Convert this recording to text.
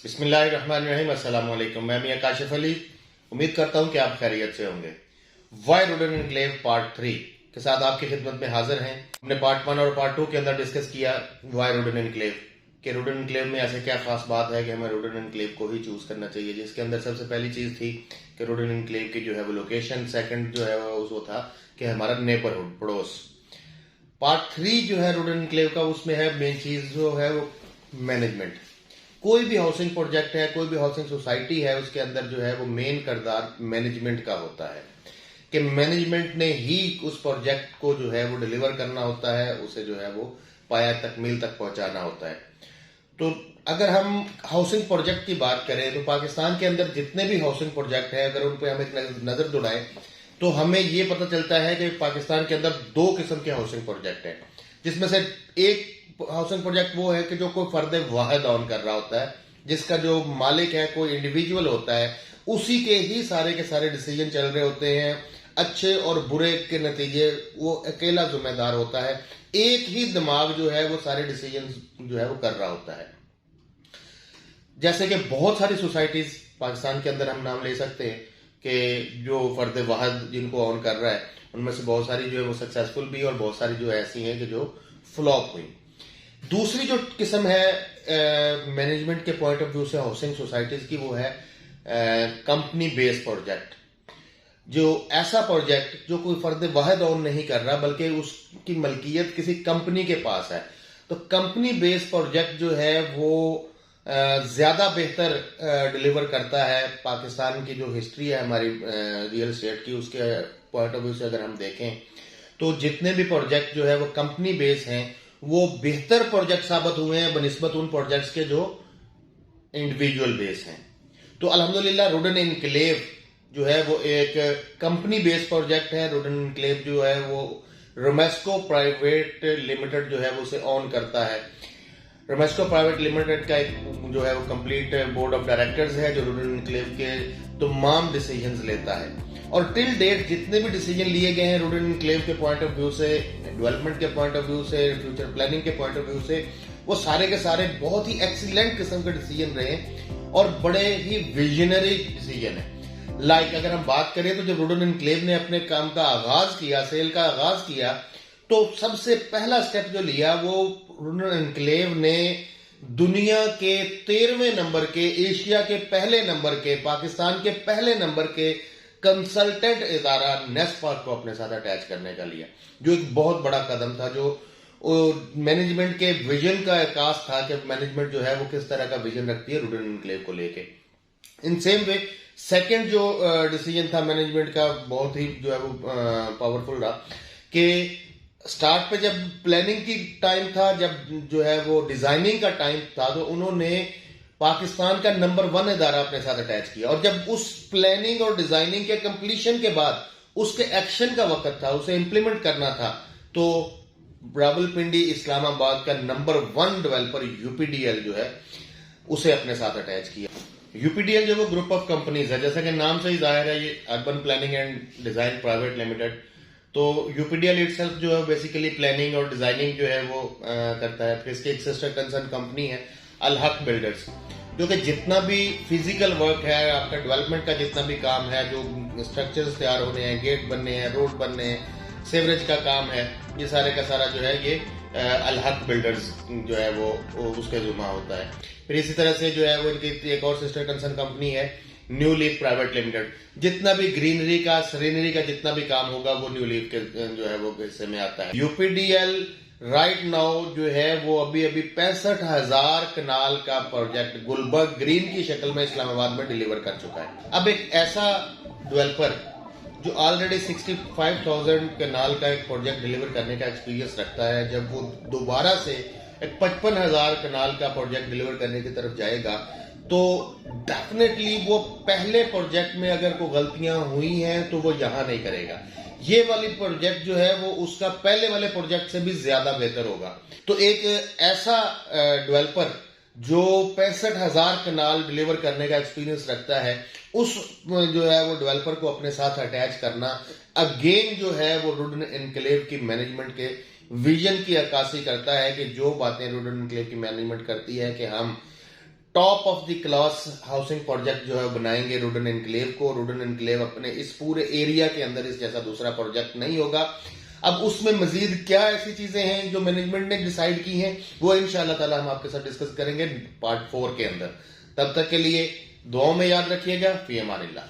बिस्मिल्लाहिर्रहमानिर्रहीम, अस्सलाम वालेकुम। मैं मियां काशिफ अली, उम्मीद करता हूं कि आप खैरियत से होंगे। वाई रोडन एनक्लेव पार्ट 3 के साथ आपकी खिदमत में हाजिर हैं। हमने पार्ट 1 और पार्ट 2 के अंदर डिस्कस किया वाई रोडन एनक्लेव कि रोडन एनक्लेव में ऐसे क्या खास बात है कि हमें रोडन एनक्लेव को ही चूज करना चाहिए, जिसके अंदर सबसे पहली चीज थी कि रोडन एनक्लेव की जो है वो लोकेशन, सेकंड जो है वो था कि हमारा नेबरहुड, पड़ोस। पार्ट 3 जो है रोडन एनक्लेव का, उसमें है मेन चीज जो है वो मैनेजमेंट। कोई भी हाउसिंग प्रोजेक्ट है, कोई भी हाउसिंग सोसाइटी है, उसके अंदर जो है वो मेन किरदार मैनेजमेंट का होता है कि मैनेजमेंट ने ही उस प्रोजेक्ट को जो है वो डिलीवर करना होता है, उसे जो है वो पाया तकमील तक पहुंचाना होता है। तो अगर हम हाउसिंग प्रोजेक्ट की बात करें तो पाकिस्तान के अंदर जितने भी हाउसिंग प्रोजेक्ट हैं, अगर उन पर हम एक नजर दौड़ाएं तो हमें ये पता चलता है कि पाकिस्तान के अंदर दो किस्म के हाउसिंग प्रोजेक्ट हैं, जिसमें से एक हाउसिंग प्रोजेक्ट वो है कि जो कोई फर्द वाहिद ऑन कर रहा होता है, जिसका जो मालिक है कोई इंडिविजुअल होता है, उसी के ही सारे के सारे डिसीजन चल रहे होते हैं, अच्छे और बुरे के नतीजे वो अकेला जिम्मेदार होता है, एक ही दिमाग जो है वो सारे डिसीजन जो है वो कर रहा होता है। जैसे कि बहुत सारी सोसाइटीज पाकिस्तान के अंदर हम नाम ले सकते हैं कि जो फर्द वाहिद जिनको ऑन कर रहा है, उनमें से बहुत सारी जो है वो सक्सेसफुल भी और बहुत सारी जो ऐसी हैं कि जो फ्लॉप हुई। दूसरी जो किस्म है मैनेजमेंट के पॉइंट ऑफ व्यू से हाउसिंग सोसाइटीज की, वो है कंपनी बेस्ड प्रोजेक्ट। जो ऐसा प्रोजेक्ट जो कोई फर्द वाहिद ऑन नहीं कर रहा बल्कि उसकी मलकियत किसी कंपनी के पास है, तो कंपनी बेस्ड प्रोजेक्ट जो है वो ज्यादा बेहतर डिलीवर करता है। पाकिस्तान की जो हिस्ट्री है हमारी रियल एस्टेट की, उसके पॉइंट ऑफ व्यू से अगर हम देखें तो जितने भी प्रोजेक्ट जो है वो कंपनी बेस हैं, वो बेहतर प्रोजेक्ट साबित हुए हैं बनिस्बत उन प्रोजेक्ट्स के जो इंडिविजुअल बेस हैं। तो अल्हम्दुलिल्लाह रोडन एनक्लेव जो है वो एक कंपनी बेस्ड प्रोजेक्ट है। रोडन एनक्लेव जो है वो रोमेस्को प्राइवेट लिमिटेड जो है वो उसे ऑन करता है। रोमेस्को प्राइवेट लिमिटेड का एक जो है वो कंप्लीट बोर्ड ऑफ डायरेक्टर्स है जो रोडन एनक्लेव के तमाम डिसीजंस लेता है, और टिल डेट जितने भी डिसीजन लिए गए हैं रोडन एनक्लेव के पॉइंट ऑफ व्यू से, डेवलपमेंट के पॉइंट ऑफ व्यू से, फ्यूचर प्लानिंग के पॉइंट ऑफ व्यू से, वो सारे के सारे बहुत ही एक्सीलेंट किस्म के डिसीजन रहे और बड़े ही विजनरी डिसीजन है। लाइक अगर हम बात करें तो जब रोडन एनक्लेव ने अपने काम का आगाज किया, सेल का आगाज किया, तो सबसे पहला स्टेप जो लिया वो रोडन एनक्लेव ने दुनिया के 13वें नंबर के, एशिया के पहले नंबर के, पाकिस्तान के पहले नंबर के कंसल्टेंट इदारा नेस्पाक को अपने साथ अटैच करने का लिया, जो एक बहुत बड़ा कदम था, जो मैनेजमेंट के विजन का आकाश था कि मैनेजमेंट जो है वो किस तरह का विजन रखती है रोडन एनक्लेव को लेके। इन सेम वे सेकंड जो डिसीजन था मैनेजमेंट का, बहुत ही जो है वो पावरफुल रहा कि स्टार्ट पे जब प्लानिंग की टाइम था, जब जो है वो डिजाइनिंग का टाइम था, तो उन्होंने पाकिस्तान का नंबर 1 इदारा अपने साथ अटैच किया, और जब उस प्लानिंग और डिजाइनिंग के कंप्लीशन के बाद उसके एक्शन का वक्त था, उसे इंप्लीमेंट करना था, तो रावलपिंडी इस्लामाबाद का नंबर 1 डेवलपर यूपीडीएल जो है उसे अपने साथ अटैच किया। यूपीडीएल जो वो ग्रुप ऑफ कंपनीज है, जैसा कि नाम से ही जाहिर है, ये urban planning and design private limited. तो यूपीडीएल इटसेल्फ जो है बेसिकली प्लानिंग और डिजाइनिंग जो है वो करता है। फिर इसकी एक सिस्टर कंसर्न कंपनी है अल हक बिल्डर्स, जो कि जितना भी फिजिकल वर्क है, आपका डेवलपमेंट का जितना भी काम है, जो स्ट्रक्चर्स तैयार होने हैं, गेट बनने हैं, रोड बनने हैं, सेवरेज का काम है, ये सारे का सारा जो है ये अल हक बिल्डर्स जो है वो उसके जुम्मा होता है। फिर इसी तरह से जो है वो इनकी एक और सिस्टर कंसर्न कंपनी है न्यू लीफ प्राइवेट लिमिटेड। जितना भी ग्रीनरी का, सरीनरी का जितना भी काम होगा वो न्यू लीफ के जो है वो हिस्से में आता है। यूपीडीएल राइट नाउ जो है वो अभी 65,000 कनाल का प्रोजेक्ट गुलबर्ग ग्रीन की शक्ल में इस्लामाबाद में डिलीवर कर चुका है। अब एक ऐसा डेवलपर जो ऑलरेडी 65,000 कनाल का एक प्रोजेक्ट डिलीवर करने का एक्सपीरियंस रखता है, जब वो दोबारा से एक 55,000 कनाल का प्रोजेक्ट डिलीवर करने की तरफ जाएगा, तो डेफिनेटली वो पहले प्रोजेक्ट में अगर कोई गलतियां हुई हैं तो वो यहां नहीं करेगा। ये वाली प्रोजेक्ट जो है वो उसका पहले वाले प्रोजेक्ट से भी ज्यादा बेहतर होगा। तो एक ऐसा डेवलपर जो 65,000 कनाल डिलीवर करने का एक्सपीरियंस रखता है, उस जो है वो डेवलपर को अपने साथ अटैच करना अगेन जो है वो रोडन एनक्लेव की मैनेजमेंट के विजन की अक्कासी करता है कि जो बातें रोडन एनक्लेव की मैनेजमेंट करती है कि हम top of the class housing project जो है बनाएंगे रुडन एनक्लेव को। रुडन एनक्लेव अपने इस पूरे एरिया के अंदर इस जैसा दूसरा प्रोजेक्ट नहीं होगा। अब उसमें मजीद क्या ऐसी चीजें हैं जो मैनेजमेंट ने डिसाइड की हैं, वो इंशाअल्लाह ताला हम आपके साथ डिस्कस करेंगे पार्ट 4 के अंदर। तब तक के लिए दुआओं में याद रखिएगा। फी अमानिल्लाह।